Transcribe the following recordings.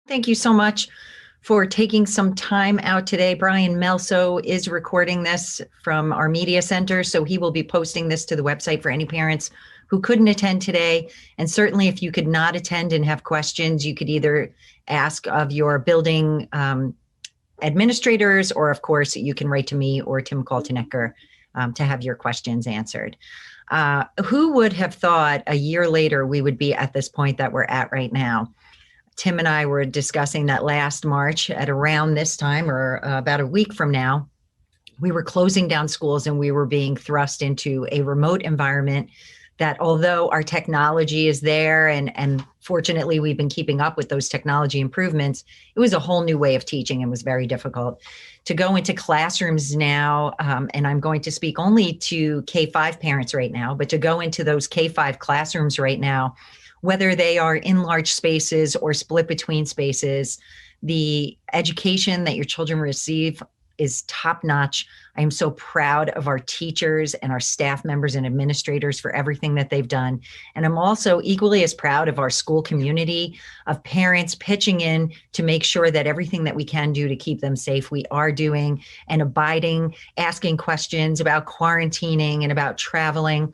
Thank you so much for taking some time out today. Brian Melso is recording this from our media center, so he will be posting this to the website for any parents who couldn't attend today. And certainly if you could not attend and have questions, you could either ask of your building administrators, or of course, you can write to me or Tim Kaltenecker to have your questions answered. Who would have thought a year later we would be at this point that we're at right now? Tim and I were discussing that last March at around this time, or about a week from now, we were closing down schools and we were being thrust into a remote environment that, although our technology is there and fortunately we've been keeping up with those technology improvements, it was a whole new way of teaching and was very difficult. To go into classrooms now, and I'm going to speak only to K-5 parents right now, but to go into those K-5 classrooms right now, whether they are in large spaces or split between spaces, the education that your children receive is top notch. I am so proud of our teachers and our staff members and administrators for everything that they've done. And I'm also equally as proud of our school community, of parents pitching in to make sure that everything that we can do to keep them safe, we are doing, and abiding, asking questions about quarantining and about traveling,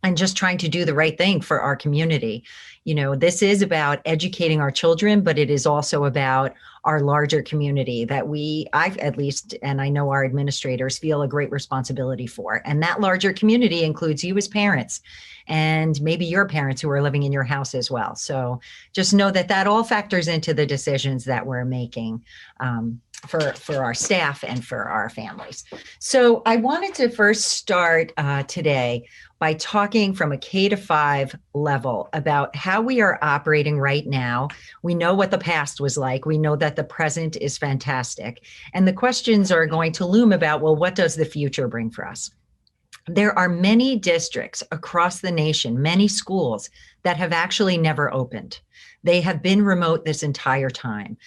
and just trying to do the right thing for our community. You know, this is about educating our children, but it is also about our larger community that I've at least, and I know our administrators feel a great responsibility for. And that larger community includes you as parents and maybe your parents who are living in your house as well. So just know that that all factors into the decisions that we're making for our staff and for our families. So I wanted to first start today by talking from a K-5 level about how we are operating right now. We know what the past was like. We know that the present is fantastic. And the questions are going to loom about, well, what does the future bring for us? There are many districts across the nation, many schools that have actually never opened. They have been remote this entire time.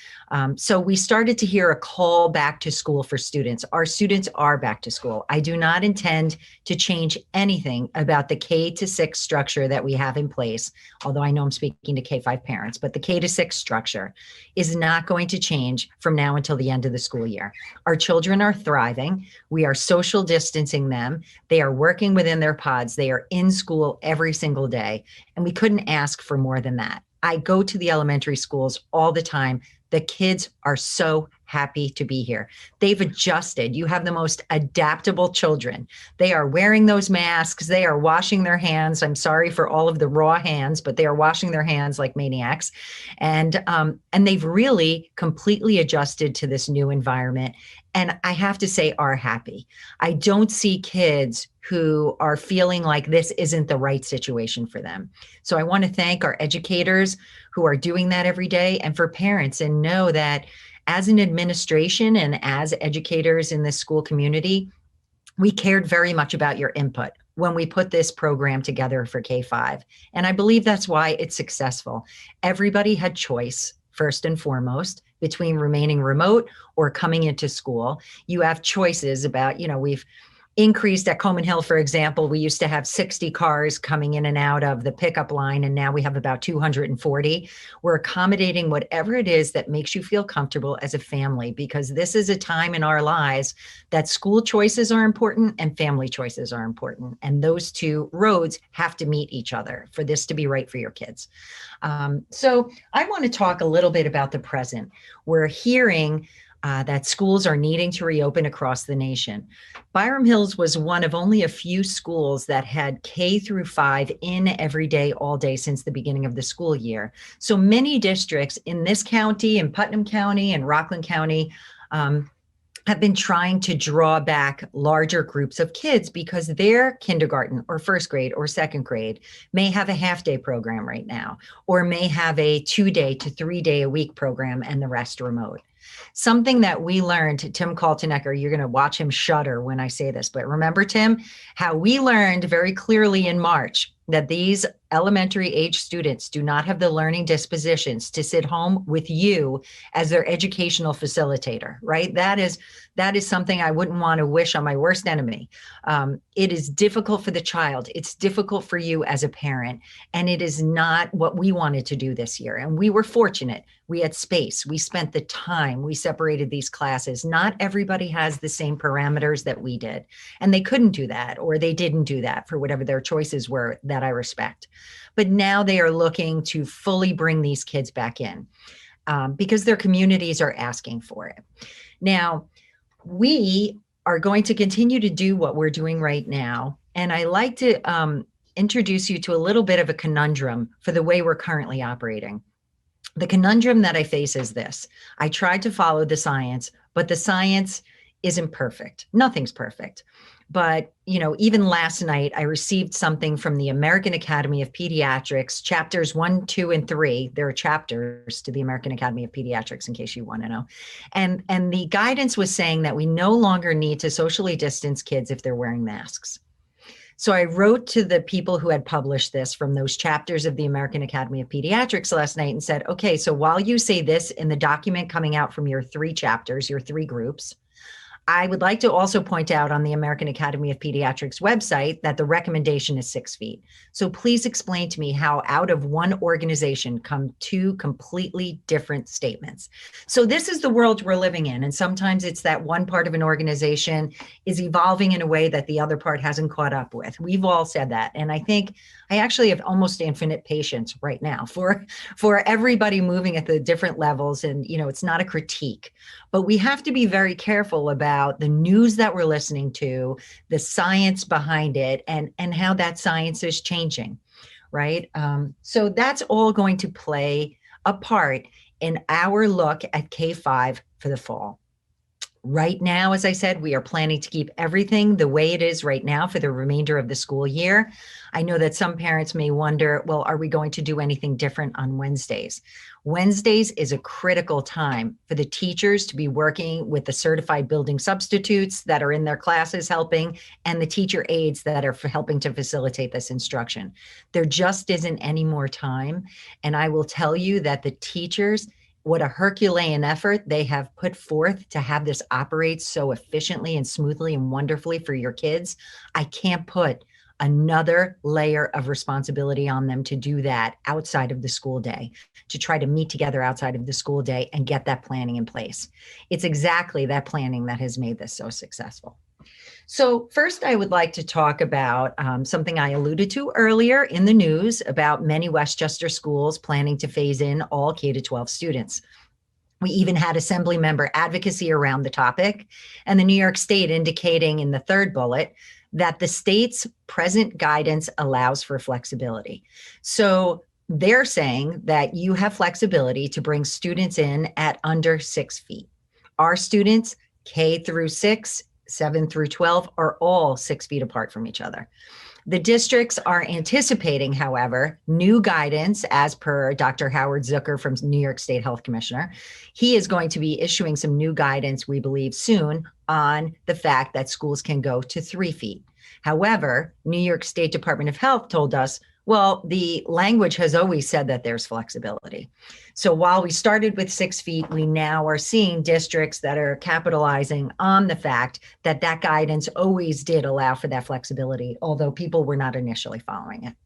So we started to hear a call back to school for students. Our students are back to school. I do not intend to change anything about the K-6 structure that we have in place, although I know I'm speaking to K-5 parents, but the K-6 structure is not going to change from now until the end of the school year. Our children are thriving. We are social distancing them. They are working within their pods. They are in school every single day, and we couldn't ask for more than that. I go to the elementary schools all the time. The kids are so happy to be here. They've adjusted. You have the most adaptable children. They are wearing those masks. They are washing their hands. I'm sorry for all of the raw hands, but they are washing their hands like maniacs. And they've really completely adjusted to this new environment. And I have to say, are happy. I don't see kids who are feeling like this isn't the right situation for them. So I want to thank our educators who are doing that every day, and for parents, and know that as an administration and as educators in this school community, we cared very much about your input when we put this program together for K-5. And I believe that's why it's successful. Everybody had choice, first and foremost, between remaining remote or coming into school. You have choices about, we've increased at Coleman Hill, for example. We used to have 60 cars coming in and out of the pickup line, and now we have about 240. We're accommodating whatever it is that makes you feel comfortable as a family, because this is a time in our lives that school choices are important and family choices are important. And those two roads have to meet each other for this to be right for your kids. So I want to talk a little bit about the present. We're hearing that schools are needing to reopen across the nation. Byram Hills was one of only a few schools that had K-5 in every day, all day since the beginning of the school year. So many districts in this county, in Putnam County and Rockland County, have been trying to draw back larger groups of kids because their kindergarten or first grade or second grade may have a half-day program right now, or may have a 2-day to 3-day a week program and the rest remote. Something that we learned, Tim Kaltenecker, you're going to watch him shudder when I say this, but remember, Tim, how we learned very clearly in March that these elementary age students do not have the learning dispositions to sit home with you as their educational facilitator, right? That is something I wouldn't want to wish on my worst enemy. It is difficult for the child. It's difficult for you as a parent. And it is not what we wanted to do this year. And we were fortunate. We had space. We spent the time. We separated these classes. Not everybody has the same parameters that we did. And they couldn't do that, or they didn't do that for whatever their choices were, that I respect. But now they are looking to fully bring these kids back in because their communities are asking for it. Now, we are going to continue to do what we're doing right now. And I like to introduce you to a little bit of a conundrum for the way we're currently operating. The conundrum that I face is this. I tried to follow the science, but the science isn't perfect. Nothing's perfect. But, even last night, I received something from the American Academy of Pediatrics, chapters 1, 2, and 3. There are chapters to the American Academy of Pediatrics, in case you want to know. And the guidance was saying that we no longer need to socially distance kids if they're wearing masks. So I wrote to the people who had published this from those chapters of the American Academy of Pediatrics last night and said, okay, so while you say this in the document coming out from your 3 chapters, your 3 groups, I would like to also point out on the American Academy of Pediatrics website that the recommendation is 6 feet. So please explain to me how out of one organization come 2 completely different statements. So this is the world we're living in. And sometimes it's that one part of an organization is evolving in a way that the other part hasn't caught up with. We've all said that. And I think I actually have almost infinite patience right now for everybody moving at the different levels. And, it's not a critique, but we have to be very careful about the news that we're listening to, the science behind it, and how that science is changing, right? So that's all going to play a part in our look at K-5 for the fall. Right now, as I said, we are planning to keep everything the way it is right now for the remainder of the school year. I know that some parents may wonder, well, are we going to do anything different on Wednesdays? Wednesdays is a critical time for the teachers to be working with the certified building substitutes that are in their classes helping, and the teacher aides that are helping to facilitate this instruction. There just isn't any more time. And I will tell you that the teachers, what a Herculean effort they have put forth to have this operate so efficiently and smoothly and wonderfully for your kids. I can't put another layer of responsibility on them to do that outside of the school day, to try to meet together outside of the school day and get that planning in place. It's exactly that planning that has made this so successful. So first, I would like to talk about something I alluded to earlier in the news about many Westchester schools planning to phase in all K-12 students. We even had assembly member advocacy around the topic, and the New York State indicating in the 3rd bullet that the state's present guidance allows for flexibility. So they're saying that you have flexibility to bring students in at under 6 feet. Our students, K through 6, 7 through 12, are all 6 feet apart from each other. The districts are anticipating, however, new guidance as per Dr. Howard Zucker from New York State Health Commissioner. He is going to be issuing some new guidance, we believe, soon on the fact that schools can go to 3 feet. However, New York State Department of Health told us, well, the language has always said that there's flexibility. So while we started with 6 feet, we now are seeing districts that are capitalizing on the fact that that guidance always did allow for that flexibility, although people were not initially following it.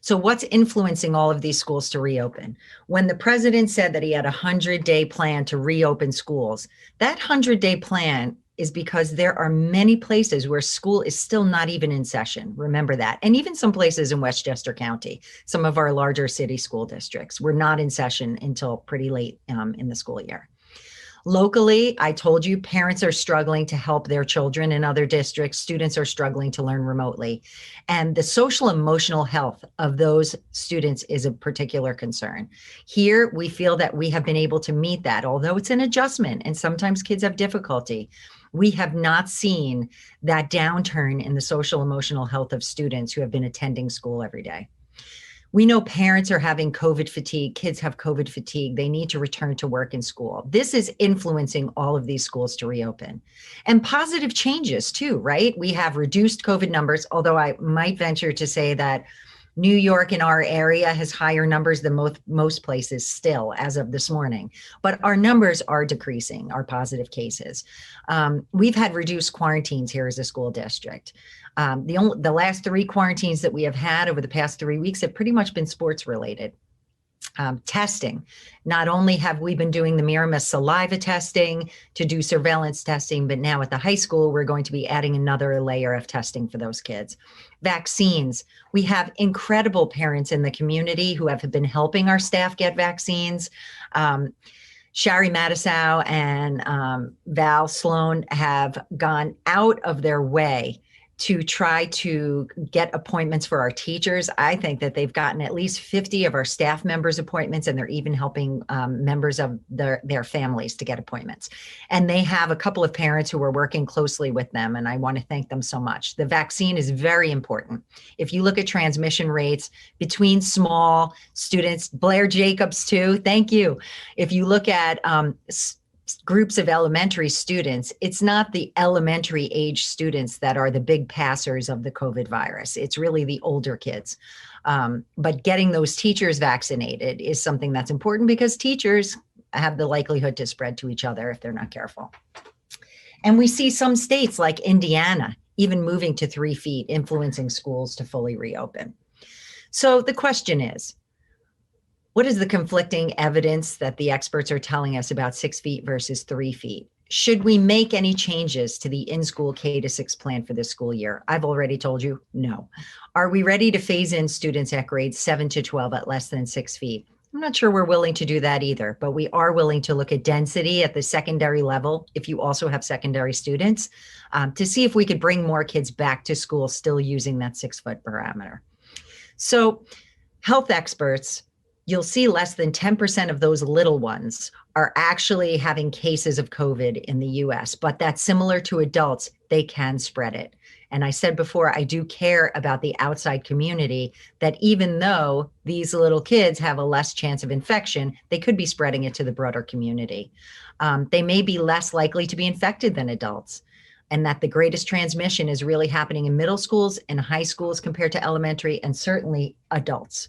So what's influencing all of these schools to reopen? When the president said that he had a 100-day plan to reopen schools, that 100-day plan is because there are many places where school is still not even in session. Remember that. And even some places in Westchester County, some of our larger city school districts were not in session until pretty late in the school year. Locally, I told you, parents are struggling to help their children. In other districts, students are struggling to learn remotely. And the social emotional health of those students is a particular concern. Here, we feel that we have been able to meet that, although it's an adjustment and sometimes kids have difficulty. We have not seen that downturn in the social emotional health of students who have been attending school every day. We know parents are having COVID fatigue. Kids have COVID fatigue. They need to return to work and school. This is influencing all of these schools to reopen. And positive changes too, right? We have reduced COVID numbers, although I might venture to say that New York in our area has higher numbers than most places still as of this morning. But our numbers are decreasing, our positive cases. We've had reduced quarantines here as a school district. The last 3 quarantines that we have had over the past 3 weeks have pretty much been sports related. Testing. Not only have we been doing the Miramis saliva testing to do surveillance testing, but now at the high school, we're going to be adding another layer of testing for those kids. Vaccines. We have incredible parents in the community who have been helping our staff get vaccines. Shari Matisow and Val Sloan have gone out of their way to try to get appointments for our teachers. I think that they've gotten at least 50 of our staff members appointments, and they're even helping members of their families to get appointments. And they have a couple of parents who are working closely with them, and I want to thank them so much. The vaccine is very important. If you look at transmission rates between small students, Blair Jacobs too, thank you. If you look at groups of elementary students, it's not the elementary age students that are the big passers of the COVID virus. It's really the older kids. But getting those teachers vaccinated is something that's important because teachers have the likelihood to spread to each other if they're not careful. And we see some states like Indiana even moving to 3 feet, influencing schools to fully reopen. So the question is, what is the conflicting evidence that the experts are telling us about 6 feet versus 3 feet? Should we make any changes to the in-school K-6 plan for this school year? I've already told you, no. Are we ready to phase in students at grades 7 to 12 at less than 6 feet? I'm not sure we're willing to do that either, but we are willing to look at density at the secondary level, if you also have secondary students, to see if we could bring more kids back to school still using that 6-foot parameter. So health experts, you'll see less than 10% of those little ones are actually having cases of COVID in the US, but that's similar to adults, they can spread it. And I said before, I do care about the outside community, that even though these little kids have a less chance of infection, they could be spreading it to the broader community. They may be less likely to be infected than adults, and that the greatest transmission is really happening in middle schools and high schools compared to elementary, and certainly adults.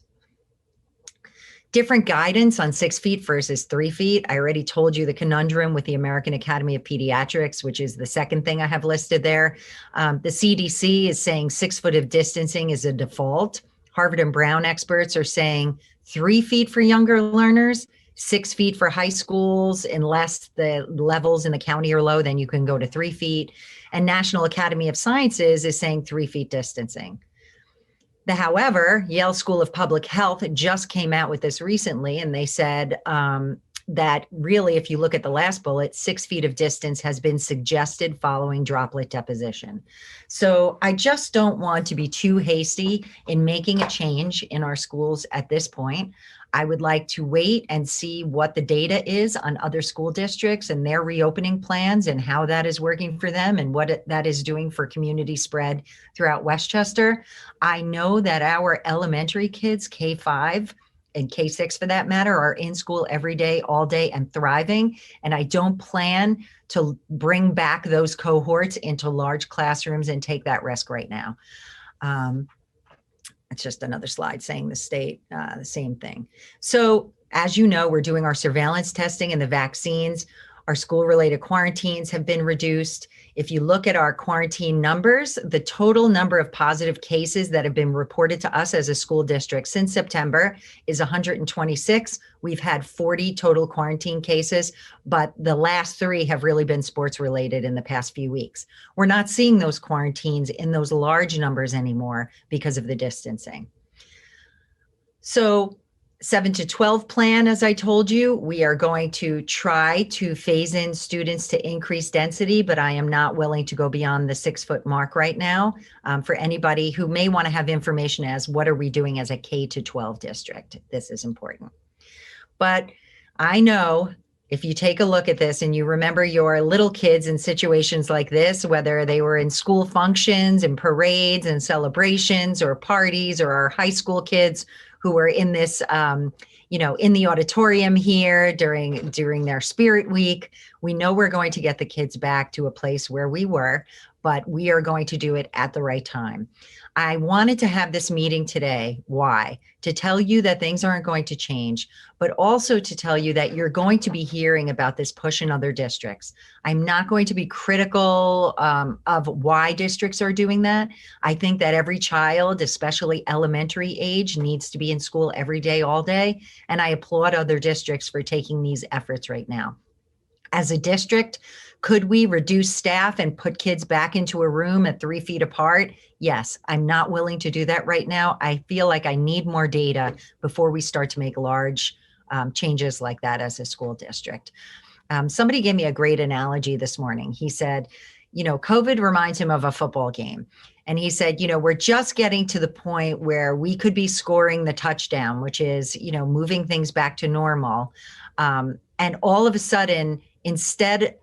Different guidance on 6 feet versus 3 feet. I already told you the conundrum with the American Academy of Pediatrics, which is the second thing I have listed there. The CDC is saying 6 foot of distancing is a default. Harvard and Brown experts are saying 3 feet for younger learners, 6 feet for high schools, unless the levels in the county are low, then you can go to 3 feet. And National Academy of Sciences is saying 3 feet distancing. However, Yale School of Public Health just came out with this recently, and they said that really, if you look at the last bullet, 6 feet of distance has been suggested following droplet deposition. So I just don't want to be too hasty in making a change in our schools at this point. I would like to wait and see what the data is on other school districts and their reopening plans and how that is working for them and what that is doing for community spread throughout Westchester. I know that our elementary kids, K-5 and K-6 for that matter, are in school every day, all day, and thriving. And I don't plan to bring back those cohorts into large classrooms and take that risk right now. It's just another slide saying the same thing. So as you know, we're doing our surveillance testing and the vaccines. Our school-related quarantines have been reduced. If you look at our quarantine numbers, the total number of positive cases that have been reported to us as a school district since September is 126. We've had 40 total quarantine cases, but the last 3 have really been sports related in the past few weeks. We're not seeing those quarantines in those large numbers anymore because of the distancing. So 7 to 12 plan, as I told you, we are going to try to phase in students to increase density, but I am not willing to go beyond the 6 foot mark right now. For anybody who may want to have information as what are we doing as a K to 12 district, this is important. But I know If you take a look at this and you remember your little kids in situations like this, whether they were in school functions and parades and celebrations or parties, or our high school kids who were in this, in the auditorium here during their Spirit Week, we know we're going to get the kids back to a place where we were, but we are going to do it at the right time. I wanted to have this meeting today. Why? To tell you that things aren't going to change, but also to tell you that you're going to be hearing about this push in other districts. I'm not going to be critical of why districts are doing that. I think that every child, especially elementary age, needs to be in school every day, all day. And I applaud other districts for taking these efforts right now. As a district, could we reduce staff and put kids back into a room at 3 feet apart? Yes, I'm not willing to do that right now. I feel like I need more data before we start to make large changes like that as a school district. Somebody gave me a great analogy this morning. He said, COVID reminds him of a football game. And he said, we're just getting to the point where we could be scoring the touchdown, which is, moving things back to normal. And all of a sudden, instead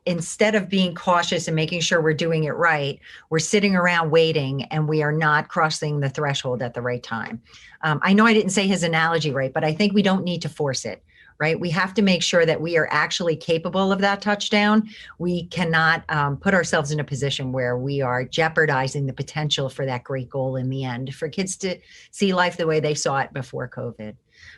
of being cautious and making sure we're doing it right, we're sitting around waiting and we are not crossing the threshold at the right time. I know I didn't say his analogy right, but I think we don't need to force it, right? We have to make sure that we are actually capable of that touchdown. We cannot put ourselves in a position where we are jeopardizing the potential for that great goal in the end, for kids to see life the way they saw it before COVID.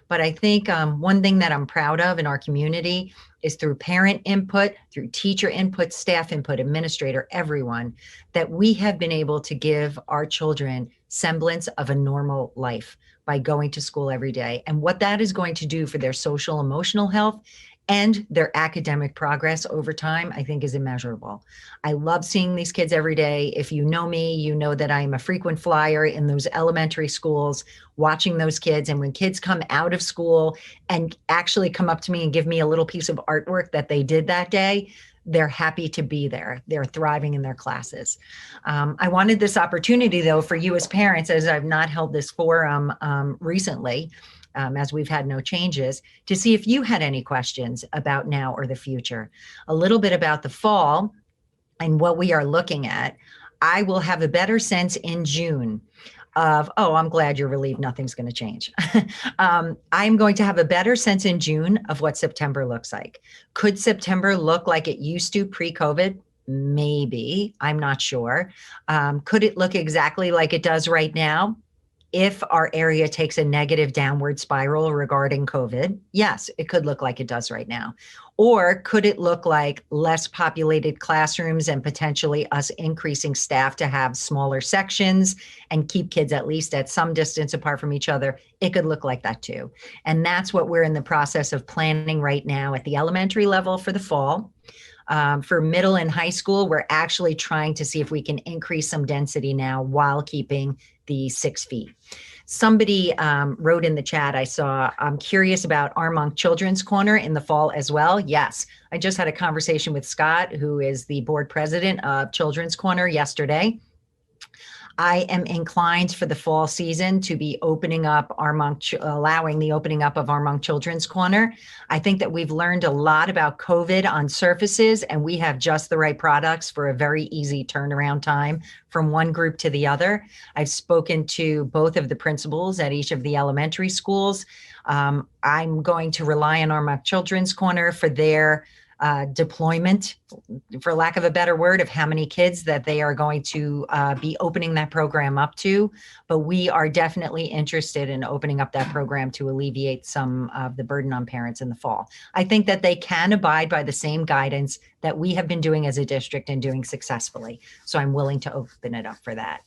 But I think one thing that I'm proud of in our community is through parent input, through teacher input, staff input, administrator, everyone, that we have been able to give our children semblance of a normal life by going to school every day. And what that is going to do for their social, emotional health and their academic progress over time, I think is immeasurable. I love seeing these kids every day. If you know me, you know that I'm a frequent flyer in those elementary schools, watching those kids. And when kids come out of school and actually come up to me and give me a little piece of artwork that they did that day, they're happy to be there. They're thriving in their classes. I wanted this opportunity, though, for you as parents, as I've not held this forum recently, as we've had no changes, to see if you had any questions about now or the future. A little bit about the fall and what we are looking at. I will have a better sense in June of, I'm glad you're relieved nothing's going to change. I'm going to have a better sense in June of what September looks like. Could September look like it used to pre-COVID? Maybe, I'm not sure. Could it look exactly like it does right now? If our area takes a negative downward spiral regarding COVID, yes, it could look like it does right now. Or could it look like less populated classrooms and potentially us increasing staff to have smaller sections and keep kids at least at some distance apart from each other? It could look like that too. And that's what we're in the process of planning right now at the elementary level for the fall. For middle and high school, we're actually trying to see if we can increase some density now while keeping the 6 feet. Somebody wrote in the chat, I saw, I'm curious about Armonk Children's Corner in the fall as well. Yes, I just had a conversation with Scott, who is the board president of Children's Corner, yesterday. I am inclined for the fall season to be opening up allowing the opening up of Armonk Children's Corner. I think that we've learned a lot about COVID on surfaces, and we have just the right products for a very easy turnaround time from one group to the other. I've spoken to both of the principals at each of the elementary schools. I'm going to rely on Armonk Children's Corner for their deployment, for lack of a better word, of how many kids that they are going to be opening that program up to. But we are definitely interested in opening up that program to alleviate some of the burden on parents in the fall. I think that they can abide by the same guidance that we have been doing as a district and doing successfully. So I'm willing to open it up for that.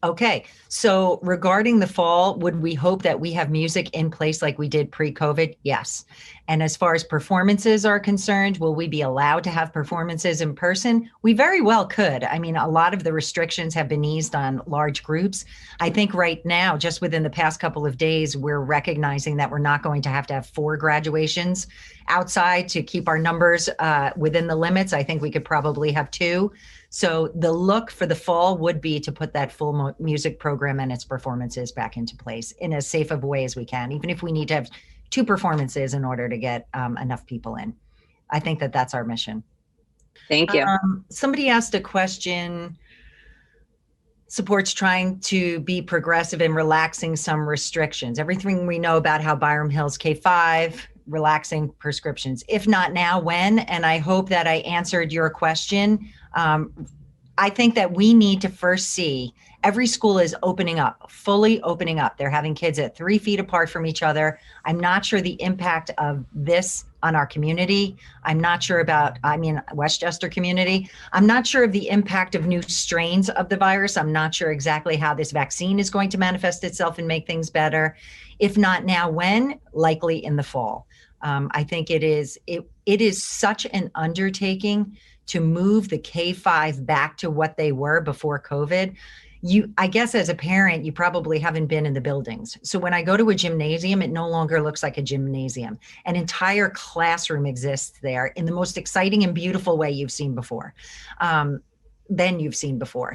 Okay, so regarding the fall, would we hope that we have music in place like we did pre-COVID? Yes. And as far as performances are concerned, will we be allowed to have performances in person? We very well could. I mean, a lot of the restrictions have been eased on large groups. I think right now, just within the past couple of days, we're recognizing that we're not going to have 4 graduations outside to keep our numbers within the limits. I think we could probably have 2. So the look for the fall would be to put that full music program and its performances back into place in as safe of a way as we can, even if we need to have 2 performances in order to get enough people in. I think that that's our mission. Thank you. Somebody asked a question. Support's trying to be progressive in relaxing some restrictions. Everything we know about how Byram Hills K-5 relaxing prescriptions. If not now, when? And I hope that I answered your question. I think that we need to first see every school is opening up, fully opening up. They're having kids at 3 feet apart from each other. I'm not sure the impact of this on our community. I'm not sure about, Westchester community. I'm not sure of the impact of new strains of the virus. I'm not sure exactly how this vaccine is going to manifest itself and make things better. If not now, when? Likely in the fall. I think it is such an undertaking to move the K-5 back to what they were before COVID. I guess as a parent, you probably haven't been in the buildings. So when I go to a gymnasium, it no longer looks like a gymnasium. An entire classroom exists there in the most exciting and beautiful way you've seen before.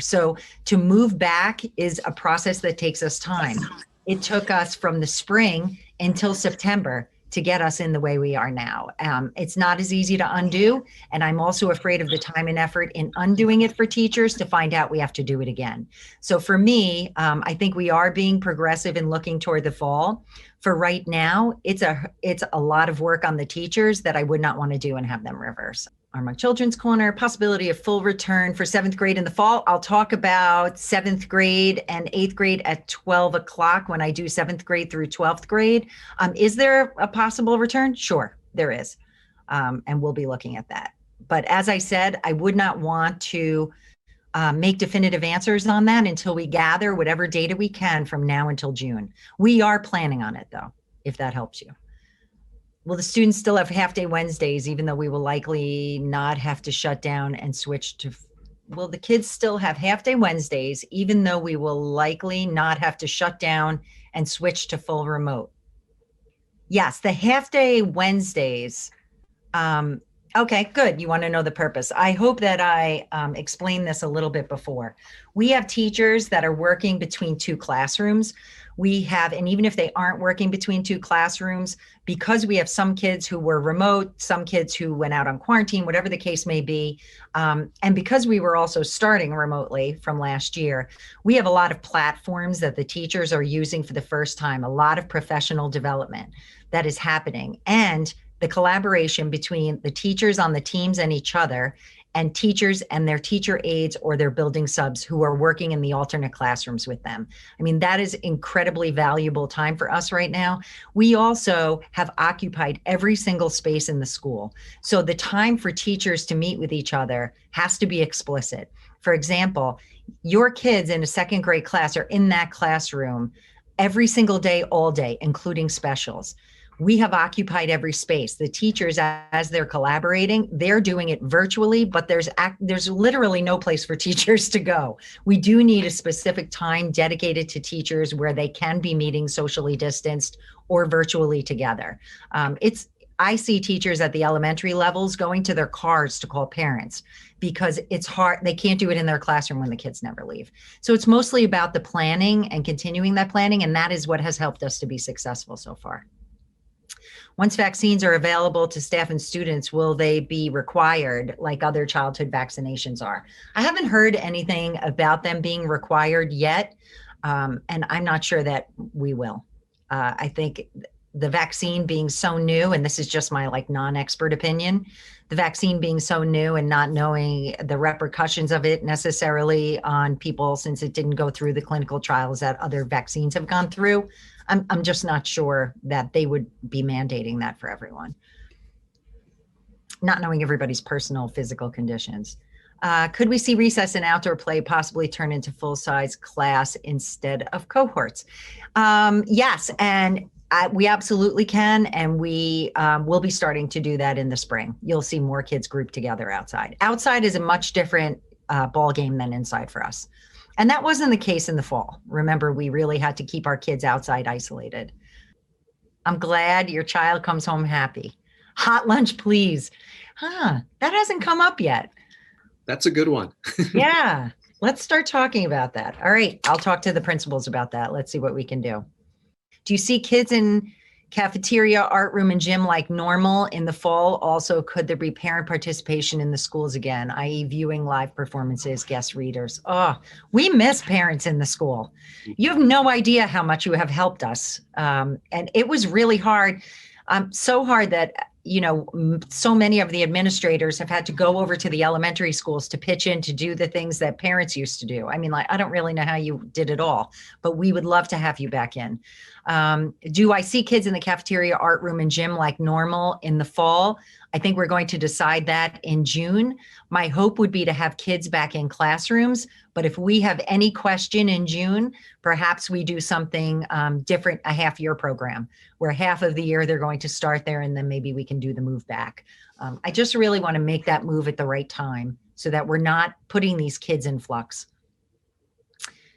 So to move back is a process that takes us time. It took us from the spring until September to get us in the way we are now. It's not as easy to undo. And I'm also afraid of the time and effort in undoing it for teachers to find out we have to do it again. So for me, I think we are being progressive and looking toward the fall. For right now, it's a lot of work on the teachers that I would not want to do and have them reverse. Armonk Children's Corner, possibility of full return for 7th grade in the fall. I'll talk about 7th grade and 8th grade at 12 o'clock when I do 7th grade through 12th grade. Is there a possible return? Sure, there is. And we'll be looking at that. But as I said, I would not want to make definitive answers on that until we gather whatever data we can from now until June. We are planning on it though, if that helps you. Will the students still have half-day Wednesdays, even though we will likely not have to shut down and switch to, will the kids still have half-day Wednesdays, even though we will likely not have to shut down and switch to full remote? Yes, the half-day Wednesdays. Okay, good. You want to know the purpose. I hope that I explained this a little bit before. We have teachers that are working between 2 classrooms. We have, and even if they aren't working between 2 classrooms, because we have some kids who were remote, some kids who went out on quarantine, whatever the case may be, and because we were also starting remotely from last year, we have a lot of platforms that the teachers are using for the first time, a lot of professional development that is happening, and the collaboration between the teachers on the teams and each other, and teachers and their teacher aides or their building subs who are working in the alternate classrooms with them. I mean, that is incredibly valuable time for us right now. We also have occupied every single space in the school. So the time for teachers to meet with each other has to be explicit. For example, your kids in a 2nd grade class are in that classroom every single day, all day, including specials. We have occupied every space. The teachers, as they're collaborating, they're doing it virtually, but there's literally no place for teachers to go. We do need a specific time dedicated to teachers where they can be meeting socially distanced or virtually together. I see teachers at the elementary levels going to their cars to call parents because it's hard. They can't do it in their classroom when the kids never leave. So it's mostly about the planning and continuing that planning, and that is what has helped us to be successful so far. Once vaccines are available to staff and students, will they be required like other childhood vaccinations are? I haven't heard anything about them being required yet, and I'm not sure that we will. I think the vaccine being so new, and this is just my non-expert opinion, the vaccine being so new and not knowing the repercussions of it necessarily on people since it didn't go through the clinical trials that other vaccines have gone through, I'm just not sure that they would be mandating that for everyone. Not knowing everybody's personal physical conditions. Could we see recess and outdoor play possibly turn into full-size class instead of cohorts? Yes, and we absolutely can, and we will be starting to do that in the spring. You'll see more kids grouped together outside. Outside is a much different ball game than inside for us. And that wasn't the case in the fall. Remember, we really had to keep our kids outside isolated. I'm glad your child comes home happy. Hot lunch, please. That hasn't come up yet. That's a good one. Yeah, let's start talking about that. All right, I'll talk to the principals about that. Let's see what we can do. Do you see kids in Cafeteria, art room, and gym like normal in the fall. Also, could there be parent participation in the schools again, i.e. viewing live performances, guest readers? Oh, we miss parents in the school. You have no idea how much you have helped us. And it was really hard, so hard that, so many of the administrators have had to go over to the elementary schools to pitch in to do the things that parents used to do. I mean, I don't really know how you did it all, but we would love to have you back in. Do I see kids in the cafeteria, art room, and gym like normal in the fall? I think we're going to decide that in June. My hope would be to have kids back in classrooms, but if we have any question in June, perhaps we do something different, a half-year program, where half of the year they're going to start there, and then maybe we can do the move back. I just really want to make that move at the right time so that we're not putting these kids in flux.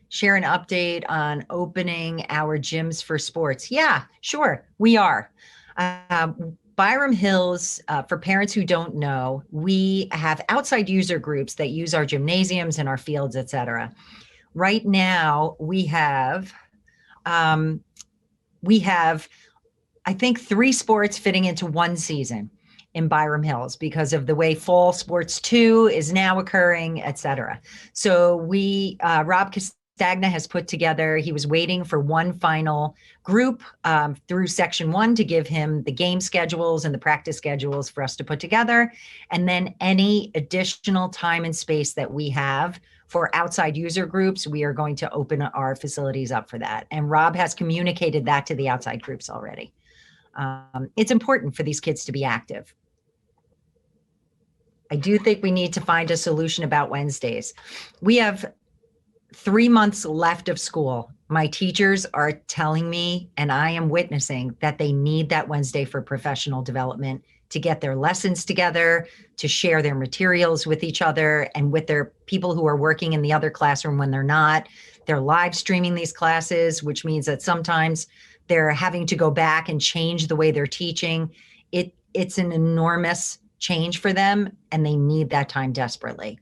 Share an update on opening our gyms for sports. Yeah, sure, we are. Byram Hills, for parents who don't know, we have outside user groups that use our gymnasiums and our fields, et cetera. Right now, we have, I think, 3 sports fitting into one season in Byram Hills because of the way fall sports 2 is now occurring, et cetera. So Rob Stagna has put together, he was waiting for one final group through section 1 to give him the game schedules and the practice schedules for us to put together. And then any additional time and space that we have for outside user groups, we are going to open our facilities up for that. And Rob has communicated that to the outside groups already. It's important for these kids to be active. I do think we need to find a solution about Wednesdays. We have 3 months left of school. My teachers are telling me, and I am witnessing, that they need that Wednesday for professional development, to get their lessons together, to share their materials with each other and with their people who are working in the other classroom when they're not. They're live streaming these classes, which means that sometimes they're having to go back and change the way they're teaching. It's an enormous change for them, and they need that time desperately.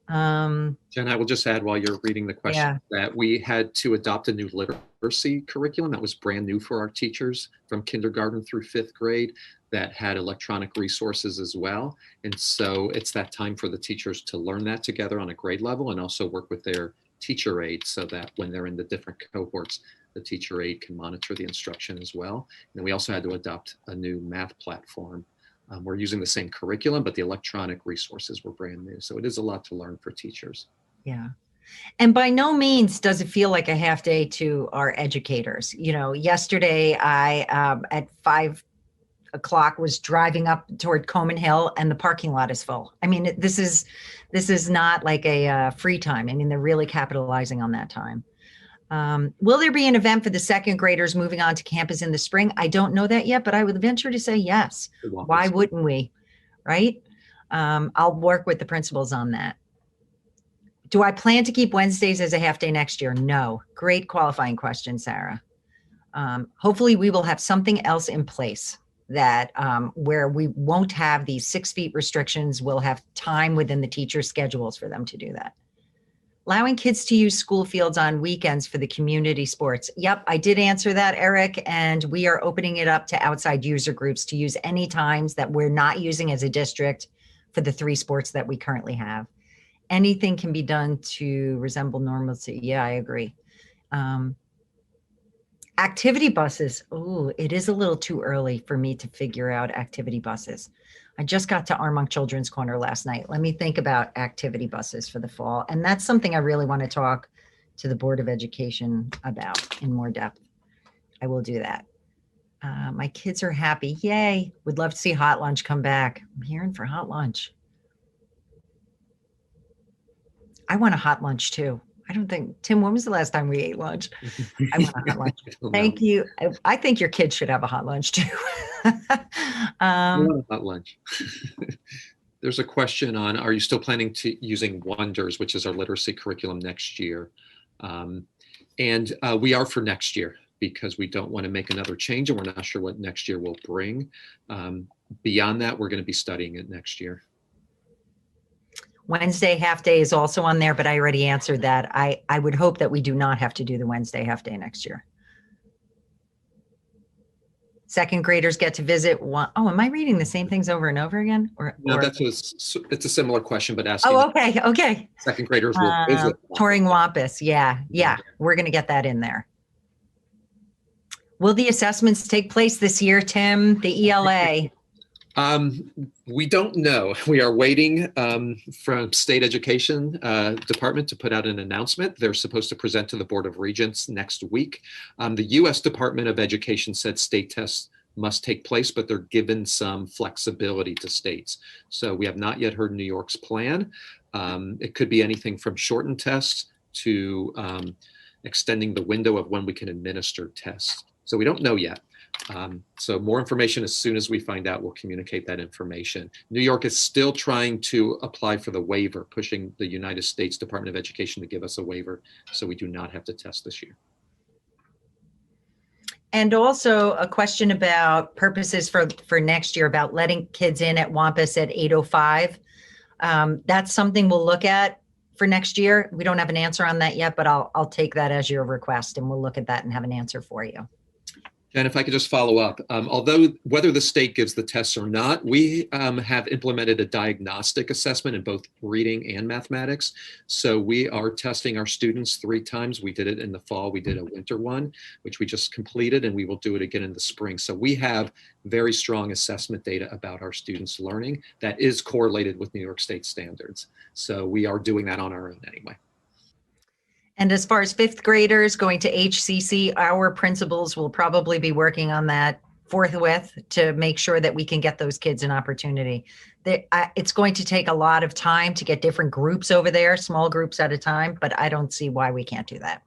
Jen, I will just add while you're reading the question that we had to adopt a new literacy curriculum that was brand new for our teachers from kindergarten through 5th grade that had electronic resources as well. And so it's that time for the teachers to learn that together on a grade level and also work with their teacher aide so that when they're in the different cohorts, the teacher aide can monitor the instruction as well. And then we also had to adopt a new math platform. We're using the same curriculum, but the electronic resources were brand new. So it is a lot to learn for teachers. Yeah. And by no means does it feel like a half day to our educators. Yesterday I, at 5 o'clock, was driving up toward Coman Hill and the parking lot is full. I mean, this is not like a free time. I mean, they're really capitalizing on that time. Will there be an event for the 2nd graders moving on to campus in the spring? I don't know that yet, but I would venture to say yes. Why wouldn't we? Right? I'll work with the principals on that. Do I plan to keep Wednesdays as a half day next year? No. Great qualifying question, Sarah. Hopefully we will have something else in place that where we won't have these 6 feet restrictions. We'll have time within the teacher's schedules for them to do that. Allowing kids to use school fields on weekends for the community sports. Yep, I did answer that, Eric, and we are opening it up to outside user groups to use any times that we're not using as a district for the 3 sports that we currently have. Anything can be done to resemble normalcy. Yeah, I agree. Activity buses. Oh, it is a little too early for me to figure out activity buses. I just got to Armonk Children's Corner last night. Let me think about activity buses for the fall. And that's something I really want to talk to the Board of Education about in more depth. I will do that. My kids are happy. Yay. Would love to see hot lunch come back. I'm hearing for hot lunch. I want a hot lunch too. I don't think, Tim, when was the last time we ate lunch? I want a hot lunch. Thank you. I think your kids should have a hot lunch too. I want a hot lunch. There's a question on, are you still planning to using Wonders, which is our literacy curriculum, next year? We are for next year because we don't want to make another change and we're not sure what next year will bring. Beyond that, we're going to be studying it next year. Wednesday half day is also on there, but I already answered that. I would hope that we do not have to do the Wednesday half day next year. Second graders get to visit one. Oh, am I reading the same things over and over again? No, it's a similar question, but asking. Oh, okay. Okay. Second graders will visit. Touring Wampus. Yeah. We're going to get that in there. Will the assessments take place this year, Tim? The ELA? We don't know. We are waiting from State Education Department to put out an announcement. They're supposed to present to the Board of Regents next week. The U.S. Department of Education said state tests must take place, but they're given some flexibility to states. So we have not yet heard New York's plan. It could be anything from shortened tests to extending the window of when we can administer tests. So we don't know yet. So more information as soon as we find out, we'll communicate that information. New York is still trying to apply for the waiver, pushing the United States Department of Education to give us a waiver so we do not have to test this year. And also a question about purposes for next year about letting kids in at Wampus at 8:05. That's something we'll look at for next year. We don't have an answer on that yet, but I'll take that as your request and we'll look at that and have an answer for you. And if I could just follow up, although whether the state gives the tests or not, we have implemented a diagnostic assessment in both reading and mathematics. So we are testing our students 3 times. We did it in the fall. We did a winter one, which we just completed, and we will do it again in the spring. So we have very strong assessment data about our students' learning that is correlated with New York State standards. So we are doing that on our own anyway. And as far as 5th graders going to HCC, our principals will probably be working on that forthwith to make sure that we can get those kids an opportunity. It's going to take a lot of time to get different groups over there, small groups at a time, but I don't see why we can't do that.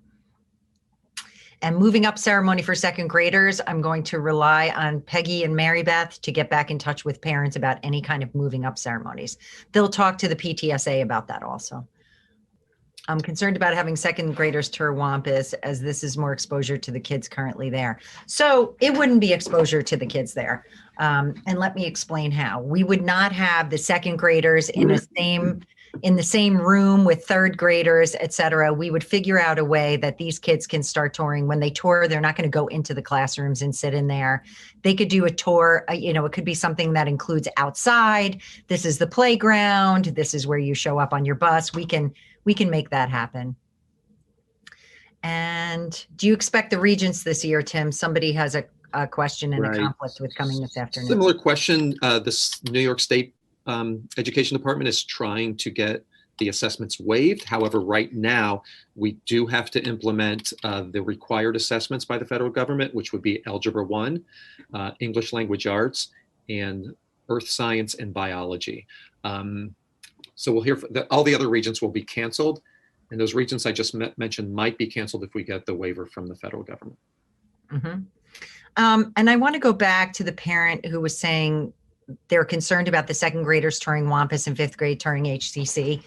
And moving up ceremony for 2nd graders, I'm going to rely on Peggy and Mary Beth to get back in touch with parents about any kind of moving up ceremonies. They'll talk to the PTSA about that also. I'm concerned about having 2nd graders tour Wampus as this is more exposure to the kids currently there. So it wouldn't be exposure to the kids there. And let me explain how. We would not have the 2nd graders in the same room with 3rd graders, et cetera. We would figure out a way that these kids can start touring. When they tour, they're not going to go into the classrooms and sit in there. They could do a tour, it could be something that includes outside. This is the playground. This is where you show up on your bus. We can make that happen. And do you expect the regents this year, Tim? Somebody has a question and a conflict with coming this afternoon. Similar question. This New York State Education Department is trying to get the assessments waived. However, right now, we do have to implement the required assessments by the federal government, which would be Algebra 1, English Language Arts, and Earth Science and Biology. So we'll hear all the other regents will be canceled, and those regents I just mentioned might be canceled if we get the waiver from the federal government. Mm-hmm. And I want to go back to the parent who was saying they're concerned about the 2nd graders touring Wampus and 5th grade touring HCC.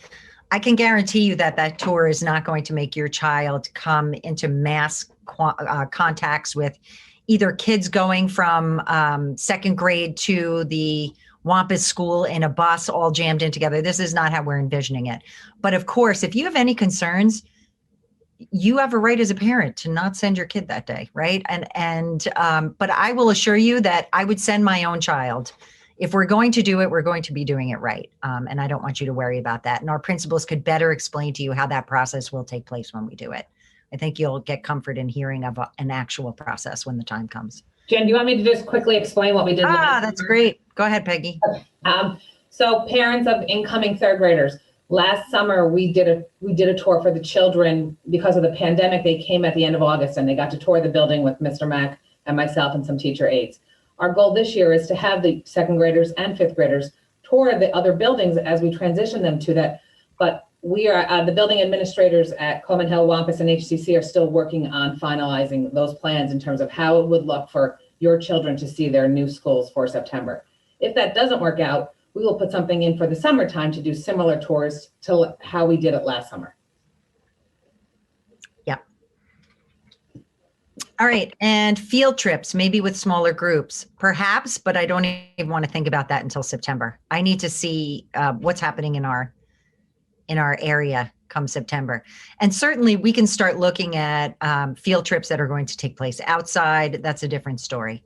I can guarantee you that that tour is not going to make your child come into mass contacts with either kids going from 2nd grade to the Wampus school in a bus all jammed in together. This is not how we're envisioning it. But of course, if you have any concerns, you have a right as a parent to not send your kid that day, right? But I will assure you that I would send my own child. If we're going to do it, we're going to be doing it right. And I don't want you to worry about that. And our principals could better explain to you how that process will take place when we do it. I think you'll get comfort in hearing of an actual process when the time comes. Jen, do you want me to just quickly explain what we did? That's great. Go ahead, Peggy. So parents of incoming 3rd graders, last summer we did a tour for the children. Because of the pandemic, they came at the end of August and they got to tour the building with Mr. Mack and myself and some teacher aides. Our goal this year is to have the 2nd graders and 5th graders tour the other buildings as we transition them to that. But we are, the building administrators at Coleman Hill, Wampus, and HCC are still working on finalizing those plans in terms of how it would look for your children to see their new schools for September. If that doesn't work out, we will put something in for the summertime to do similar tours to how we did it last summer. Yeah. All right. And field trips, maybe with smaller groups, perhaps, but I don't even want to think about that until September. I need to see what's happening in our area come September. And certainly we can start looking at field trips that are going to take place outside. That's a different story.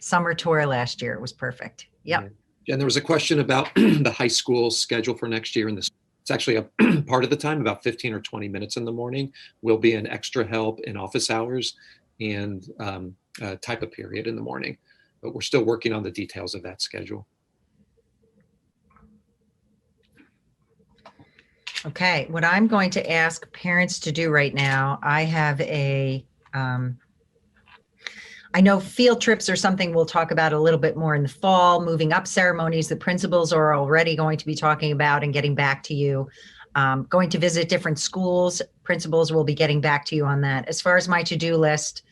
summer tour last year. It was perfect. Yep. And there was a question about the high school schedule for next year. And it's actually a part of the time, about 15 or 20 minutes in the morning, will be an extra help in office hours and type of period in the morning. But we're still working on the details of that schedule. Okay, what I'm going to ask parents to do right now, I have I know field trips are something we'll talk about a little bit more in the fall, moving up ceremonies. The principals are already going to be talking about and getting back to you. Going to visit different schools. Principals will be getting back to you on that. As far as my to-do list,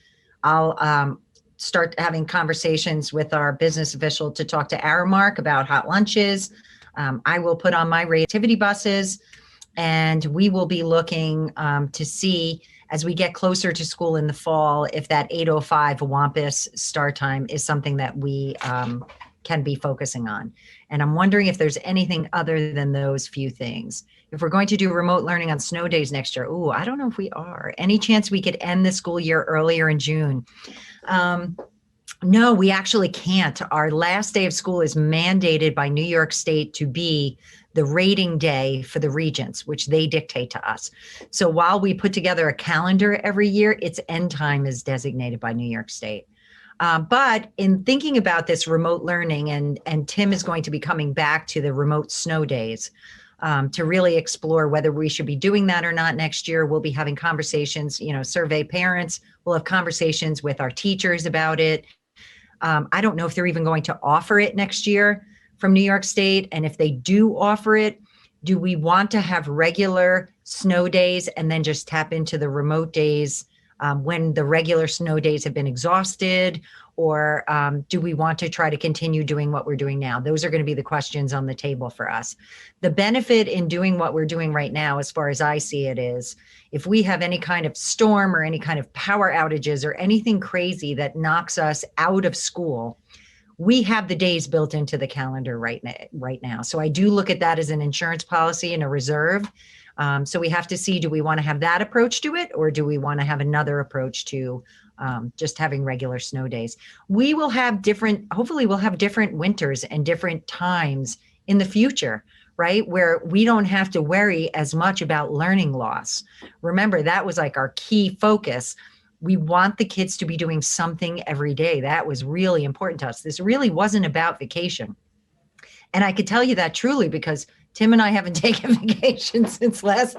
I'll start having conversations with our business official to talk to Aramark about hot lunches. I will put on my activity buses, and we will be looking to see as we get closer to school in the fall, if that 8:05 Wampus start time is something that we can be focusing on. And I'm wondering if there's anything other than those few things. If we're going to do remote learning on snow days next year, I don't know if we are. Any chance we could end the school year earlier in June? No, we actually can't. Our last day of school is mandated by New York State to be the rating day for the regents, which they dictate to us. So while we put together a calendar every year, its end time is designated by New York State. But in thinking about this remote learning, and Tim is going to be coming back to the remote snow days to really explore whether we should be doing that or not next year. We'll be having conversations, survey parents. We'll have conversations with our teachers about it. I don't know if they're even going to offer it next year from New York State. And if they do offer it, do we want to have regular snow days and then just tap into the remote days when the regular snow days have been exhausted? Or do we want to try to continue doing what we're doing now? Those are going to be the questions on the table for us. The benefit in doing what we're doing right now, as far as I see it, is if we have any kind of storm or any kind of power outages or anything crazy that knocks us out of school, we have the days built into the calendar right now. So I do look at that as an insurance policy and a reserve. So we have to see, do we want to have that approach to it, or do we want to have another approach to just having regular snow days? We will have hopefully we'll have different winters and different times in the future, right? Where we don't have to worry as much about learning loss. Remember, that was like our key focus. We want the kids to be doing something every day. That was really important to us. This really wasn't about vacation. And I could tell you that truly because Tim and I haven't taken vacation since last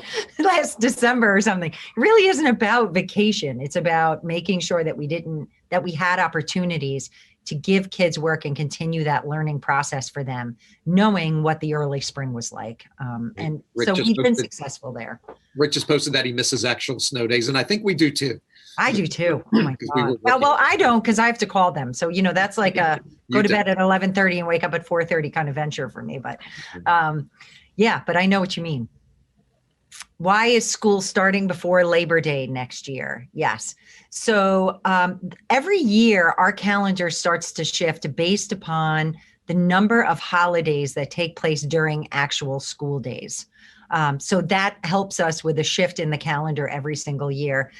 December or something. It really isn't about vacation. It's about making sure that we had opportunities to give kids work and continue that learning process for them, knowing what the early spring was like. And so we've been successful there. Rick just posted that he misses actual snow days, and I think we do too. I do too. Oh my God. Well, I don't, because I have to call them. So, that's like a go to bed at 11:30 and wake up at 4:30 kind of venture for me. But yeah, but I know what you mean. Why is school starting before Labor Day next year? Yes. So every year our calendar starts to shift based upon the number of holidays that take place during actual school days. So that helps us with a shift in the calendar every single year.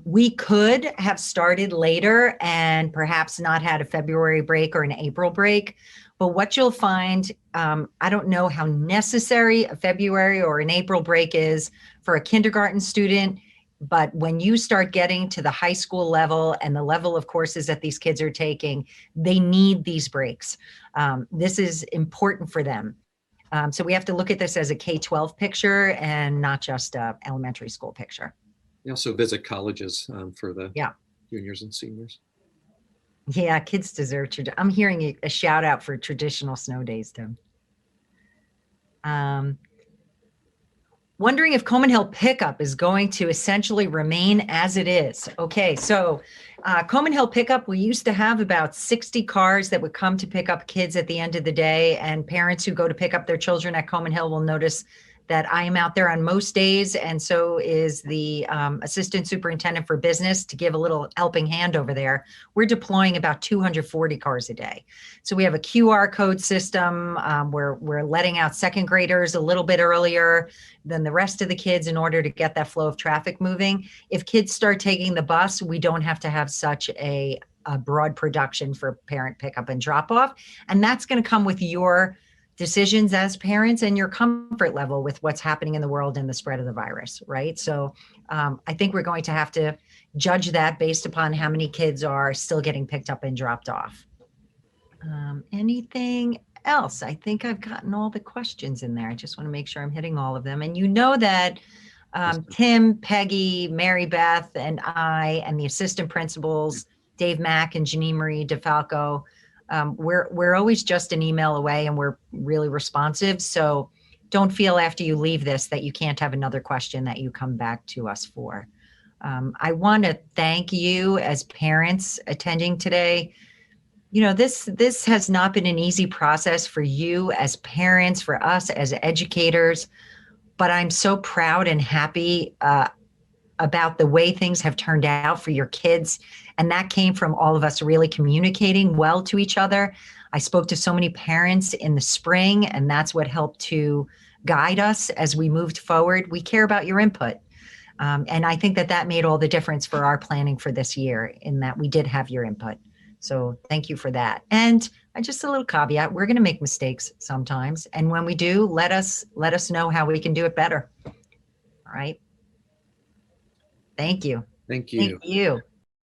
We could have started later and perhaps not had a February break or an April break. But what you'll find, I don't know how necessary a February or an April break is for a kindergarten student, but when you start getting to the high school level and the level of courses that these kids are taking, they need these breaks. This is important for them. So we have to look at this as a K-12 picture and not just an elementary school picture. You also visit colleges for the juniors and seniors. Yeah, kids deserve I'm hearing a shout out for traditional snow days, Tim. Wondering if Coman Hill pickup is going to essentially remain as it is. Okay, so Coman Hill pickup, we used to have about 60 cars that would come to pick up kids at the end of the day, and parents who go to pick up their children at Coman Hill will notice that I am out there on most days, and so is the assistant superintendent for business to give a little helping hand over there. We're deploying about 240 cars a day. So we have a QR code system. We're letting out second graders a little bit earlier than the rest of the kids in order to get that flow of traffic moving. If kids start taking the bus, we don't have to have such a a broad production for parent pickup and drop off. And that's going to come with your decisions as parents and your comfort level with what's happening in the world and the spread of the virus, right? So I think we're going to have to judge that based upon how many kids are still getting picked up and dropped off. Anything else? I think I've gotten all the questions in there. I just want to make sure I'm hitting all of them. And you know that Tim, Peggy, Mary Beth, and I, and the assistant principals, Dave Mack and Janine Marie DeFalco, we're always just an email away, and we're really responsive. So don't feel after you leave this that you can't have another question that you come back to us for. I want to thank you as parents attending today. You know, this has not been an easy process for you as parents, for us as educators, but I'm so proud and happy about the way things have turned out for your kids. And that came from all of us really communicating well to each other. I spoke to so many parents in the spring, and that's what helped to guide us as we moved forward. We care about your input. And I think that made all the difference for our planning for this year, in that we did have your input. So thank you for that. And just a little caveat, we're going to make mistakes sometimes. And when we do, let us know how we can do it better. All right. Thank you. Thank you. Thank you.